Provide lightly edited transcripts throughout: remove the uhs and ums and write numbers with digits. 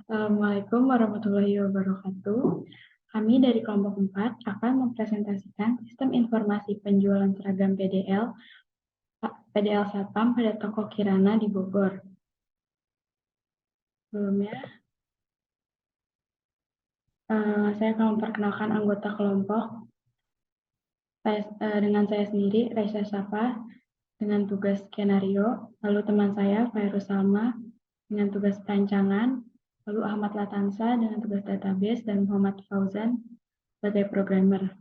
Assalamualaikum warahmatullahi wabarakatuh. Kami dari kelompok 4 akan mempresentasikan sistem informasi penjualan seragam PDL Satpam pada toko Kirana di Bogor. Sebelumnya, saya akan memperkenalkan anggota kelompok. Dengan saya sendiri, Raisa Safa, dengan tugas skenario, lalu teman saya, Fairuz Salma, dengan tugas perancangan, lalu Ahmad Latansa dengan tugas database, dan Muhammad Fauzan sebagai programmer.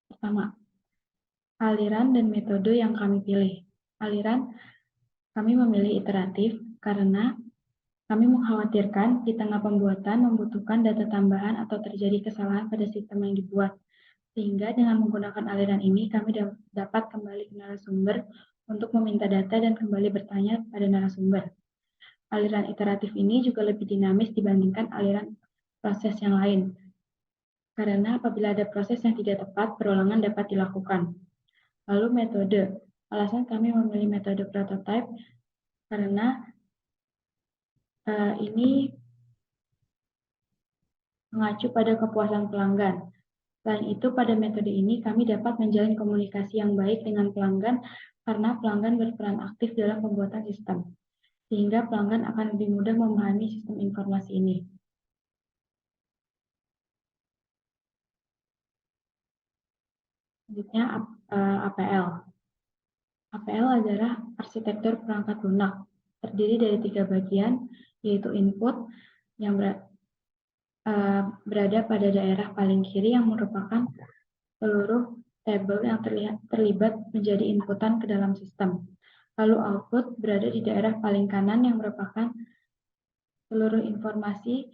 Pertama, aliran dan metode yang kami pilih. Aliran, kami memilih iteratif karena kami mengkhawatirkan di tengah pembuatan membutuhkan data tambahan atau terjadi kesalahan pada sistem yang dibuat. Sehingga dengan menggunakan aliran ini, kami dapat kembali ke narasumber untuk meminta data dan kembali bertanya pada narasumber. Aliran iteratif ini juga lebih dinamis dibandingkan aliran proses yang lain. Karena apabila ada proses yang tidak tepat, perulangan dapat dilakukan. Lalu metode. Alasan kami memilih metode prototype karena ini mengacu pada kepuasan pelanggan. Selain itu, pada metode ini kami dapat menjalin komunikasi yang baik dengan pelanggan karena pelanggan berperan aktif dalam pembuatan sistem, sehingga pelanggan akan lebih mudah memahami sistem informasi ini. Selanjutnya, APL. APL adalah arsitektur perangkat lunak, terdiri dari 3 bagian, yaitu input yang berada pada daerah paling kiri yang merupakan seluruh tabel yang terlibat menjadi inputan ke dalam sistem. Lalu output berada di daerah paling kanan yang merupakan seluruh informasi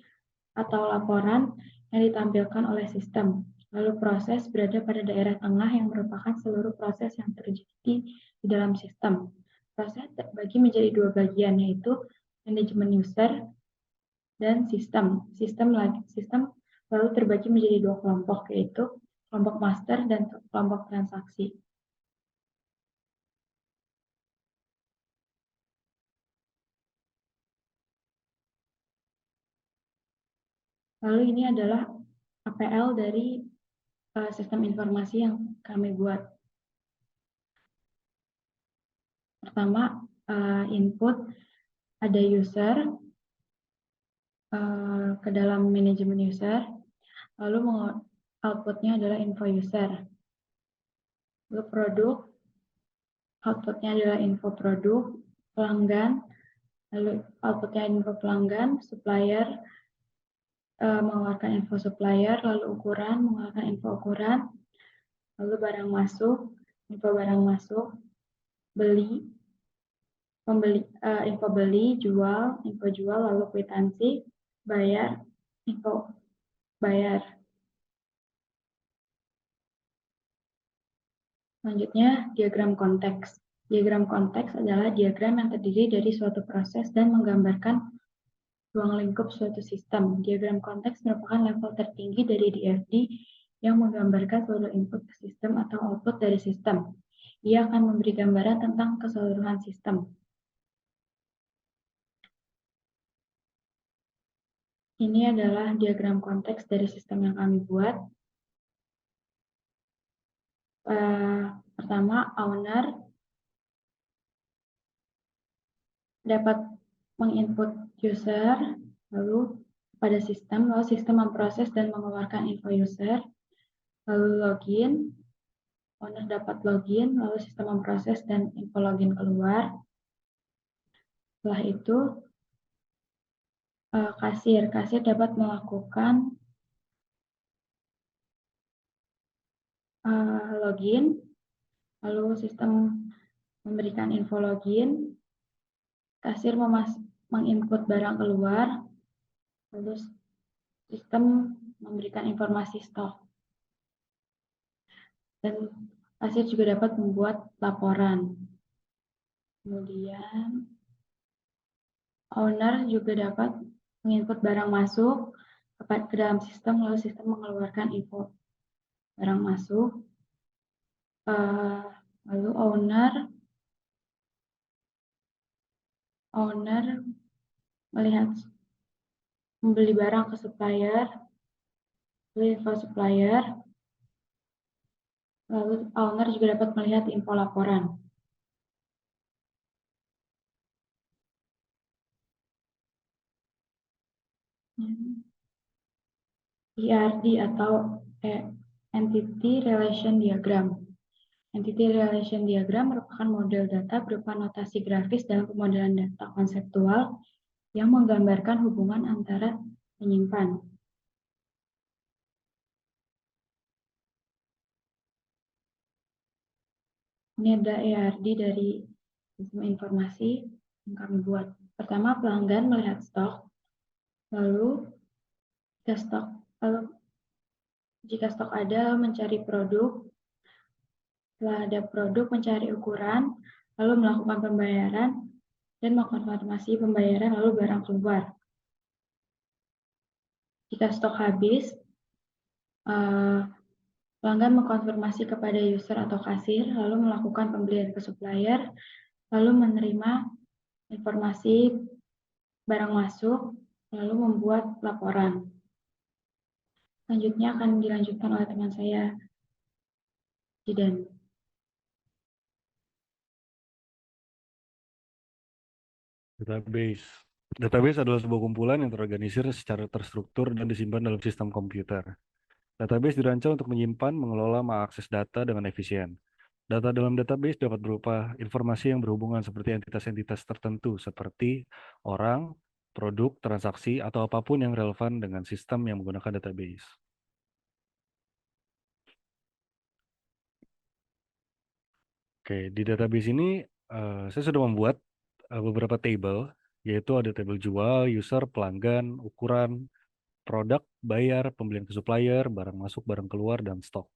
atau laporan yang ditampilkan oleh sistem. Lalu proses berada pada daerah tengah yang merupakan seluruh proses yang terjadi di dalam sistem. Proses terbagi menjadi 2 bagian, yaitu manajemen user dan sistem. Sistem lalu terbagi menjadi 2 kelompok, yaitu kelompok master dan kelompok transaksi. Lalu ini adalah APL dari sistem informasi yang kami buat. Pertama, input ada user ke dalam manajemen user, lalu outputnya adalah info user. Lalu produk, outputnya adalah info produk, pelanggan, lalu outputnya info pelanggan, supplier, mengeluarkan info supplier, lalu ukuran, mengeluarkan info ukuran, lalu barang masuk, info barang masuk, beli, info beli, info jual, lalu kwitansi, bayar, info bayar. Selanjutnya, diagram konteks. Diagram konteks adalah diagram yang terdiri dari suatu proses dan menggambarkan ruang lingkup suatu sistem. Diagram konteks merupakan level tertinggi dari DFD yang menggambarkan seluruh input ke sistem atau output dari sistem. Ia akan memberi gambaran tentang keseluruhan sistem. Ini adalah diagram konteks dari sistem yang kami buat. Pertama, owner dapat menginput user, lalu pada sistem, lalu sistem memproses dan mengeluarkan info user, lalu login, owner dapat login, lalu sistem memproses dan info login keluar. Setelah itu, kasir dapat melakukan login, lalu sistem memberikan info login, kasir menginput barang keluar, lalu sistem memberikan informasi stok. Dan kasir juga dapat membuat laporan. Kemudian, owner juga dapat menginput barang masuk ke dalam sistem, lalu sistem mengeluarkan info barang masuk. Lalu owner owner melihat membeli barang ke supplier, beli info supplier, lalu owner juga dapat melihat info laporan. ERD atau Entity Relation Diagram. Entity Relation Diagram merupakan model data berupa notasi grafis dalam pemodelan data konseptual yang menggambarkan hubungan antara penyimpan. Ini ada ERD dari sistem informasi yang kami buat. Pertama, pelanggan melihat stok, lalu jika stok ada, mencari produk, setelah ada produk, mencari ukuran, lalu melakukan pembayaran, dan mengkonfirmasi pembayaran, lalu barang keluar. Jika stok habis, pelanggan mengkonfirmasi kepada user atau kasir, lalu melakukan pembelian ke supplier, lalu menerima informasi barang masuk, lalu membuat laporan. Selanjutnya akan dilanjutkan oleh teman saya, Jidan. Database. Database adalah sebuah kumpulan yang terorganisir secara terstruktur dan disimpan dalam sistem komputer. Database dirancang untuk menyimpan, mengelola, mengakses data dengan efisien. Data dalam database dapat berupa informasi yang berhubungan seperti entitas-entitas tertentu seperti orang, produk, transaksi, atau apapun yang relevan dengan sistem yang menggunakan database. Oke, di database ini saya sudah membuat beberapa table, yaitu ada table jual, user, pelanggan, ukuran, produk, bayar, pembelian ke supplier, barang masuk, barang keluar, dan stok.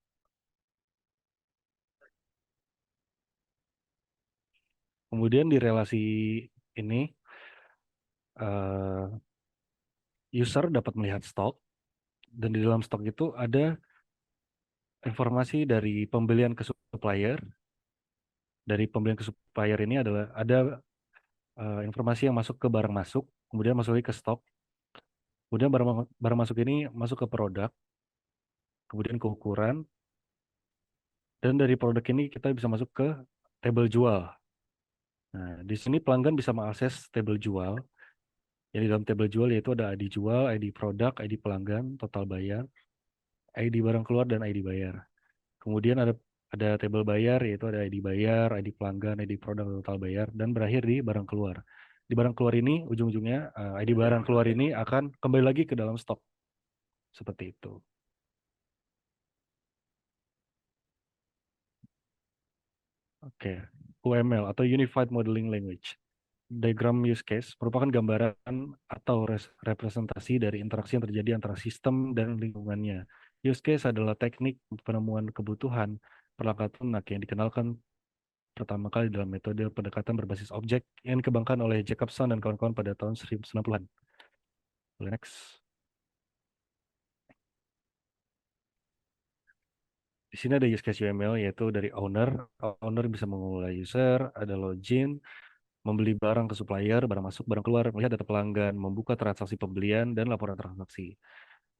Kemudian di relasi ini, user dapat melihat stok, dan di dalam stok itu ada informasi dari pembelian ke supplier. Dari pembelian ke supplier ini adalah ada informasi yang masuk ke barang masuk, kemudian masuk lagi ke stok, kemudian barang masuk ini masuk ke produk, kemudian ke ukuran, dan dari produk ini kita bisa masuk ke tabel jual. Nah, di sini pelanggan bisa mengakses tabel jual. Jadi dalam tabel jual yaitu ada ID jual, ID produk, ID pelanggan, total bayar, ID barang keluar, dan ID bayar. Kemudian ada tabel bayar yaitu ada ID bayar, ID pelanggan, ID produk, total bayar, dan berakhir di barang keluar. Di barang keluar ini ujung-ujungnya ID barang keluar ini akan kembali lagi ke dalam stok. Seperti itu. Oke, UML atau Unified Modeling Language. Diagram use case merupakan gambaran atau representasi dari interaksi yang terjadi antara sistem dan lingkungannya. Use case adalah teknik penemuan kebutuhan perangkat lunak yang dikenalkan pertama kali dalam metode pendekatan berbasis objek yang dikembangkan oleh Jacobson dan kawan-kawan pada tahun 1990-an. Next. Di sini ada use case UML yaitu dari owner. Owner bisa memulai user, ada login, membeli barang ke supplier, barang masuk, barang keluar, melihat data pelanggan, membuka transaksi pembelian, dan laporan transaksi.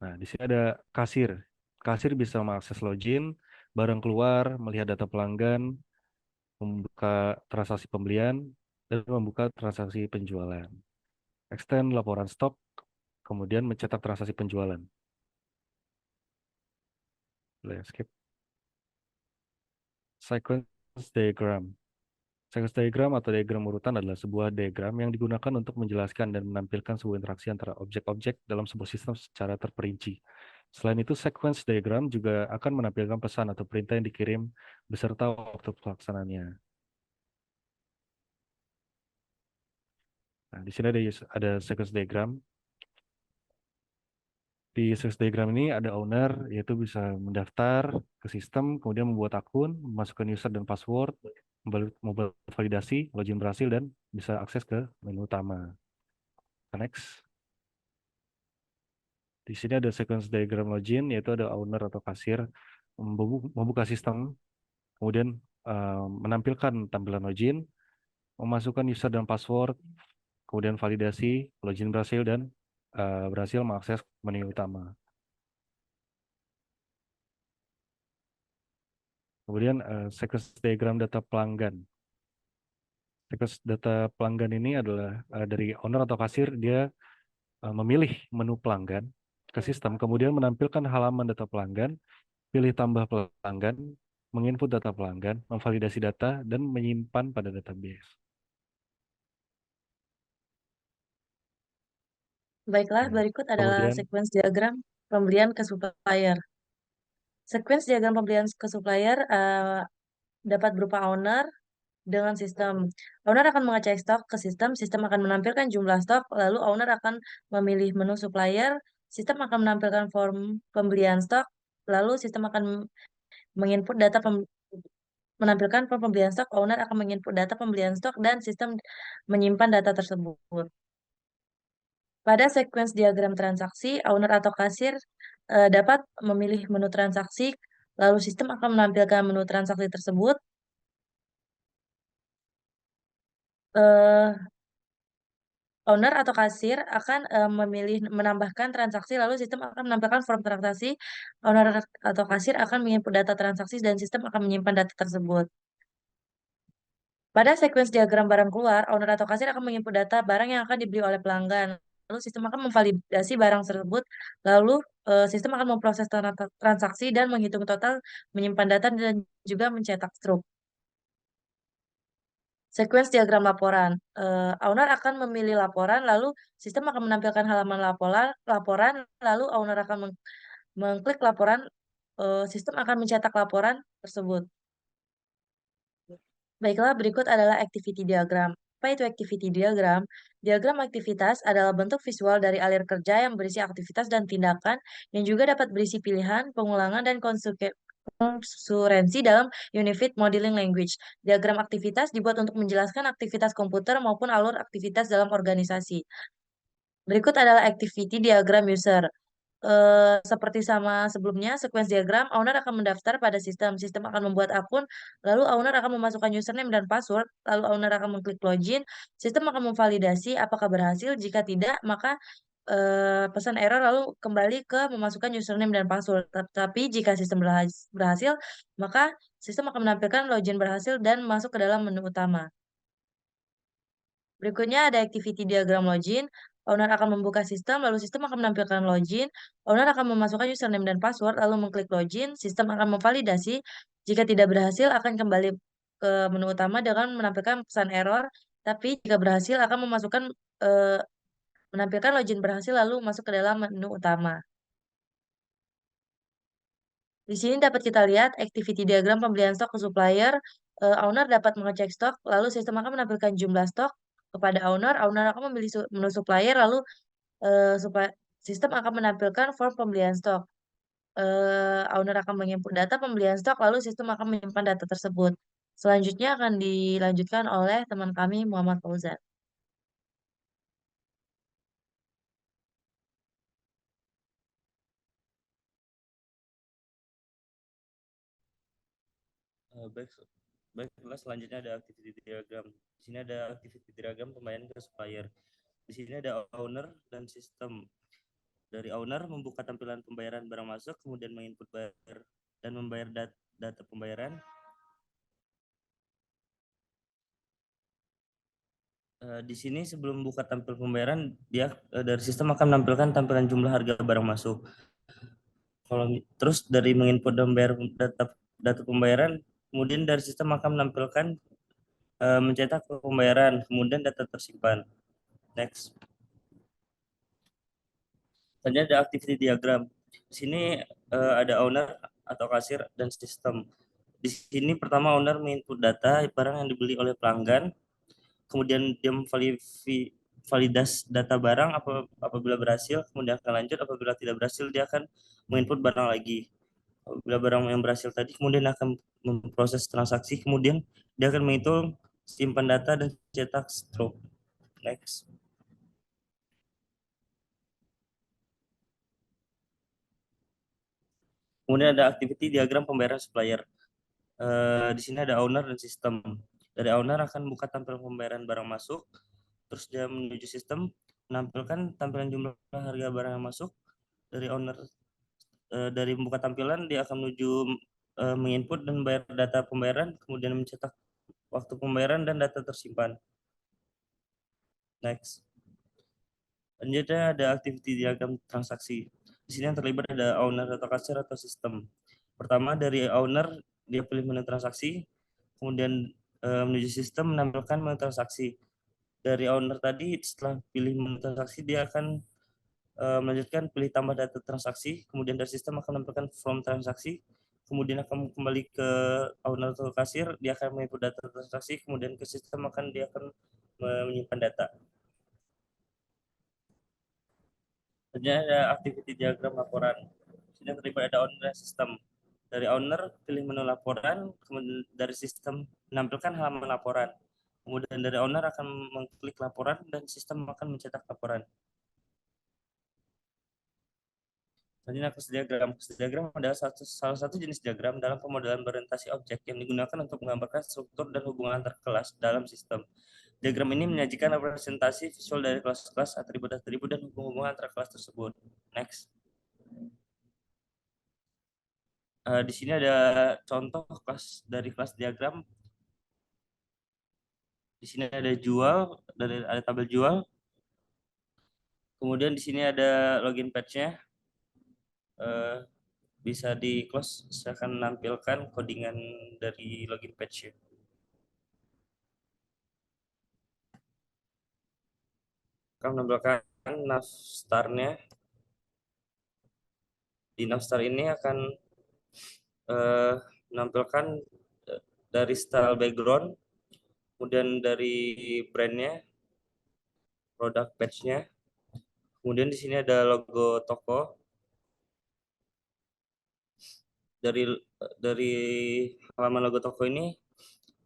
Nah, di sini ada kasir. Kasir bisa mengakses login, barang keluar, melihat data pelanggan, membuka transaksi pembelian, dan membuka transaksi penjualan. Extend laporan stok, kemudian mencetak transaksi penjualan. Skip. Sequence diagram. Sequence diagram atau diagram urutan adalah sebuah diagram yang digunakan untuk menjelaskan dan menampilkan sebuah interaksi antara objek-objek dalam sebuah sistem secara terperinci. Selain itu, sequence diagram juga akan menampilkan pesan atau perintah yang dikirim beserta waktu pelaksanaannya. Nah, di sini ada sequence diagram. Di sequence diagram ini ada owner, yaitu bisa mendaftar ke sistem, kemudian membuat akun, memasukkan user dan password, membuat validasi, login berhasil, dan bisa akses ke menu utama. Next. Di sini ada sequence diagram login, yaitu ada owner atau kasir membuka sistem, kemudian menampilkan tampilan login, memasukkan user dan password, kemudian validasi, login berhasil, dan berhasil mengakses menu utama. Kemudian sequence diagram data pelanggan. Sequence data pelanggan ini adalah dari owner atau kasir, dia memilih menu pelanggan ke sistem, kemudian menampilkan halaman data pelanggan, pilih tambah pelanggan, menginput data pelanggan, memvalidasi data, dan menyimpan pada database. Baiklah, Oke. berikut adalah Kemudian sequence diagram pembelian ke supplier. Sequence diagram pembelian ke supplier dapat berupa owner dengan sistem. Owner akan mengecek stok ke sistem, sistem akan menampilkan jumlah stok, lalu owner akan memilih menu supplier, sistem akan menampilkan form pembelian stok, lalu sistem akan menginput data menampilkan form pembelian stok, owner akan menginput data pembelian stok, dan sistem menyimpan data tersebut. Pada sequence diagram transaksi, owner atau kasir dapat memilih menu transaksi, lalu sistem akan menampilkan menu transaksi tersebut. eh, Owner atau kasir akan memilih menambahkan transaksi, lalu sistem akan menampilkan form transaksi. Owner atau kasir akan menginput data transaksi dan sistem akan menyimpan data tersebut. Pada sequence diagram barang keluar, owner atau kasir akan menginput data barang yang akan dibeli oleh pelanggan. Lalu sistem akan memvalidasi barang tersebut, lalu sistem akan memproses transaksi dan menghitung total, menyimpan data, dan juga mencetak struk. Sequence diagram laporan. Owner akan memilih laporan, lalu sistem akan menampilkan halaman laporan, lalu owner akan mengklik laporan, sistem akan mencetak laporan tersebut. Baiklah, berikut adalah activity diagram. Apa itu activity diagram? Diagram aktivitas adalah bentuk visual dari alir kerja yang berisi aktivitas dan tindakan yang juga dapat berisi pilihan, pengulangan, dan konsurensi dalam Unified Modeling Language. Diagram aktivitas dibuat untuk menjelaskan aktivitas komputer maupun alur aktivitas dalam organisasi. Berikut adalah activity diagram user. Seperti sama sebelumnya, sequence diagram, owner akan mendaftar pada sistem. Sistem akan membuat akun, lalu owner akan memasukkan username dan password, lalu owner akan mengklik login. Sistem akan memvalidasi apakah berhasil. Jika tidak, maka pesan error lalu kembali ke memasukkan username dan password. Tapi jika sistem berhasil, maka sistem akan menampilkan login berhasil dan masuk ke dalam menu utama. Berikutnya ada activity diagram login. Owner akan membuka sistem, lalu sistem akan menampilkan login. Owner akan memasukkan username dan password, lalu mengklik login. Sistem akan memvalidasi. Jika tidak berhasil, akan kembali ke menu utama dengan menampilkan pesan error. Tapi jika berhasil, akan menampilkan login berhasil, lalu masuk ke dalam menu utama. Di sini dapat kita lihat activity diagram pembelian stok ke supplier. Owner dapat mengecek stok, lalu sistem akan menampilkan jumlah stok kepada owner. Owner akan memilih menu supplier, lalu sistem akan menampilkan form pembelian stok. Owner akan menginput data pembelian stok, lalu sistem akan menyimpan data tersebut. Selanjutnya akan dilanjutkan oleh teman kami Muhammad Fauzan. Baik, baiklah, selanjutnya ada activity diagram. Di sini ada activity diagram pembayaran ke supplier. Di sini ada owner dan sistem. Dari owner membuka tampilan pembayaran barang masuk, kemudian menginput bayar dan membayar data pembayaran. Di sini sebelum buka tampil pembayaran, dia dari sistem akan menampilkan tampilan jumlah harga barang masuk. Kalau terus dari menginput dan membayar data pembayaran, kemudian dari sistem akan menampilkan mencetak pembayaran, kemudian data tersimpan. Next. Selanjutnya ada activity diagram. Di sini ada owner atau kasir dan sistem. Di sini pertama owner menginput data barang yang dibeli oleh pelanggan, kemudian dia validasi data barang apabila berhasil, kemudian akan lanjut. Apabila tidak berhasil, dia akan menginput barang lagi. Apabila barang yang berhasil tadi, kemudian akan memproses transaksi, kemudian dia akan menghitung, simpan data, dan cetak struk. Next. Kemudian ada activity diagram pembayaran supplier. Di sini ada owner dan sistem. Dari owner akan buka tampilan pembayaran barang masuk, terus dia menuju sistem, menampilkan tampilan jumlah harga barang yang masuk dari owner. Dari membuka tampilan dia akan menuju menginput dan bayar data pembayaran, kemudian mencetak waktu pembayaran dan data tersimpan. Next. Selanjutnya ada activity diagram transaksi. Di sini yang terlibat ada owner atau kasir atau sistem. Pertama dari owner dia pilih menu transaksi, kemudian menuju sistem menampilkan menu transaksi. Dari owner tadi setelah pilih menu transaksi dia akan melanjutkan pilih tambah data transaksi, kemudian dari sistem akan menampilkan from transaksi, kemudian akan kembali ke owner atau kasir, dia akan menginput data transaksi, kemudian ke sistem dia akan menyimpan data. Selanjutnya ada activity diagram laporan. Sini terlibat ada owner dan sistem. Dari owner pilih menu laporan, kemudian dari sistem menampilkan halaman laporan. Kemudian dari owner akan mengklik laporan dan sistem akan mencetak laporan. Selanjutnya case diagram. Case diagram adalah salah satu jenis diagram dalam pemodelan berorientasi objek yang digunakan untuk menggambarkan struktur dan hubungan antar kelas dalam sistem. Diagram ini menyajikan representasi visual dari kelas-kelas, atribut-atribut, dan hubungan antara kelas tersebut. Next. Di sini ada contoh dari kelas diagram. Di sini ada jual, ada tabel jual. Kemudian di sini ada login page-nya. Bisa di close, saya akan menampilkan codingan dari login page-nya. Akan menampilkan navstar-nya. Di navstar ini akan menampilkan dari style background, kemudian dari brandnya, produk page-nya, kemudian di sini ada logo toko. Dari halaman logo toko ini,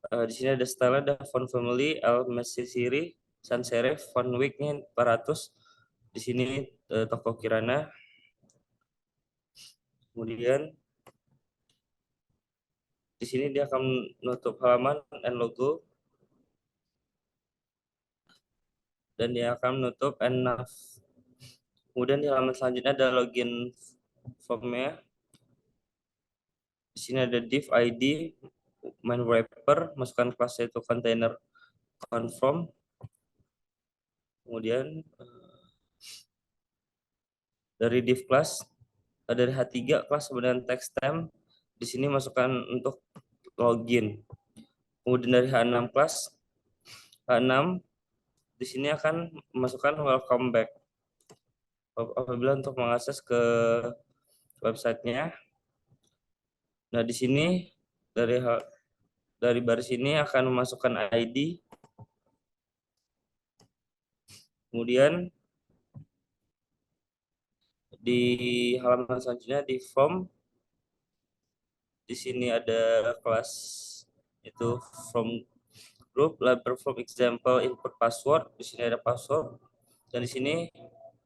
di sini ada style, ada font family, Al Mesiri, sans serif, font week-nya 400. Di sini toko kirana. Kemudian di sini dia akan menutup halaman and logo, dan dia akan menutup and nav. Kemudian di halaman selanjutnya ada login formnya. Di sini ada div ID, main wrapper, masukkan kelas yaitu container confirm. Kemudian dari div class, dari H3 kelas kemudian text stem. Di sini masukkan untuk login. Kemudian dari H6 kelas, H6 di sini akan memasukkan welcome back. Apabila untuk mengakses ke websitenya. Nah, di sini dari baris ini akan memasukkan ID. Kemudian di halaman selanjutnya di form, di sini ada kelas itu from group, perform example input password. Di sini ada password, dan di sini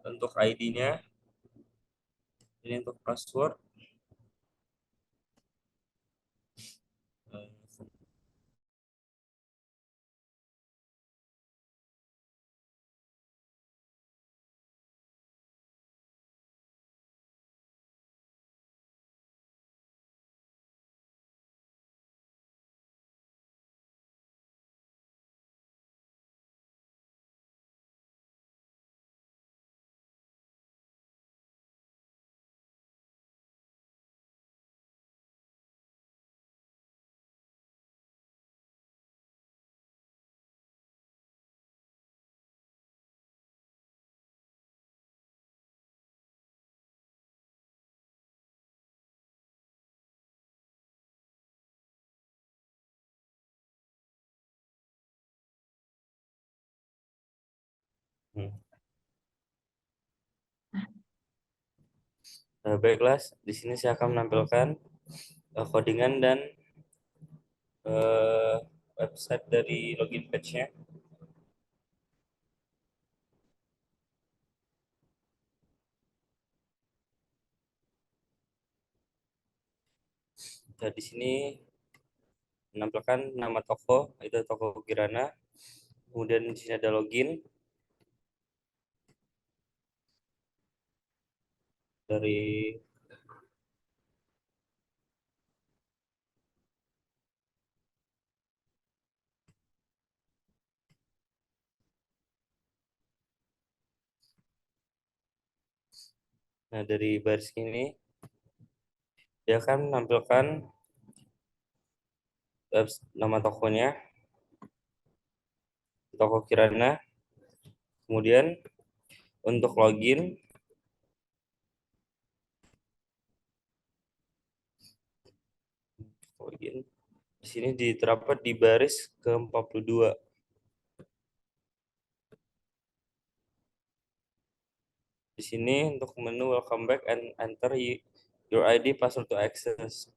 untuk ID-nya, ini untuk password. Baiklah, di sini saya akan menampilkan codingan dan website dari login page-nya. Nah, di sini menampilkan nama toko, itu toko kirana. Kemudian di sini ada login. dari baris ini dia akan menampilkan nama tokonya, toko Kirana. Kemudian untuk login di sini diterapkan di baris ke-42. Di sini untuk menu welcome back and enter your ID password to access.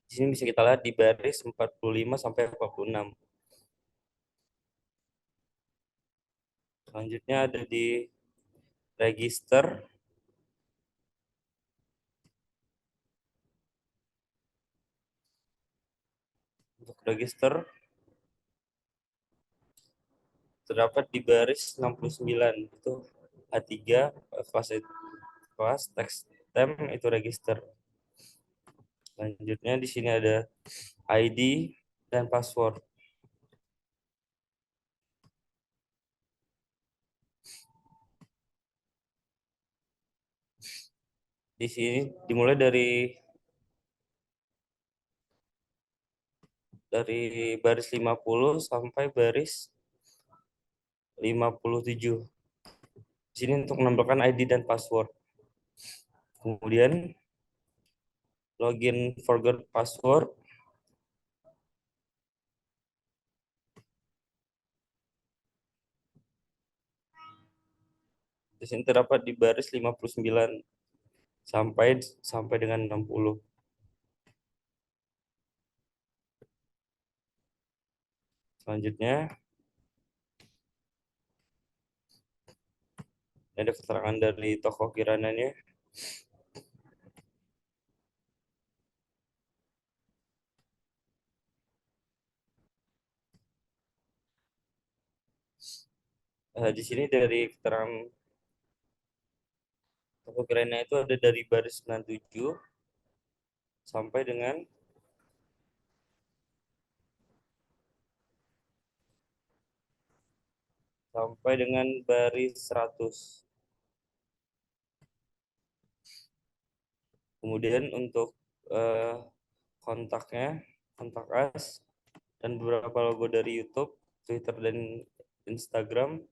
Di sini bisa kita lihat di baris 45 sampai 46. Selanjutnya ada di register. Untuk register terdapat di baris 69, itu A3 kelas text tem itu register. Selanjutnya di sini ada ID dan password. Di sini dimulai dari baris 50 sampai baris 57. Di sini untuk menambahkan ID dan password. Kemudian login forgot password. Di sini terdapat di baris 59 sampai dengan 60. Selanjutnya ada keterangan dari toko kirananya. Di sini dari keterangan toko kirana itu ada dari baris 97 sampai dengan baris 100. Kemudian untuk kontaknya, kontak us, dan beberapa logo dari YouTube, Twitter, dan Instagram.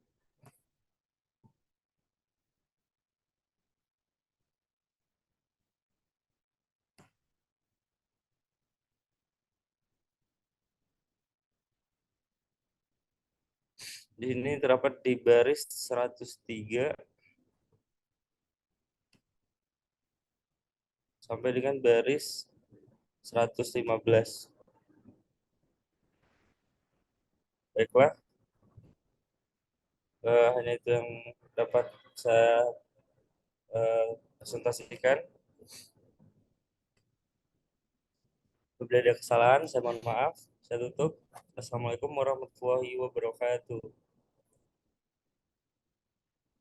Di sini terdapat di baris 103 sampai dengan baris 115. Baiklah, hanya itu yang dapat saya presentasikan. Bila ada kesalahan, saya mohon maaf. Saya tutup. Assalamualaikum warahmatullahi wabarakatuh.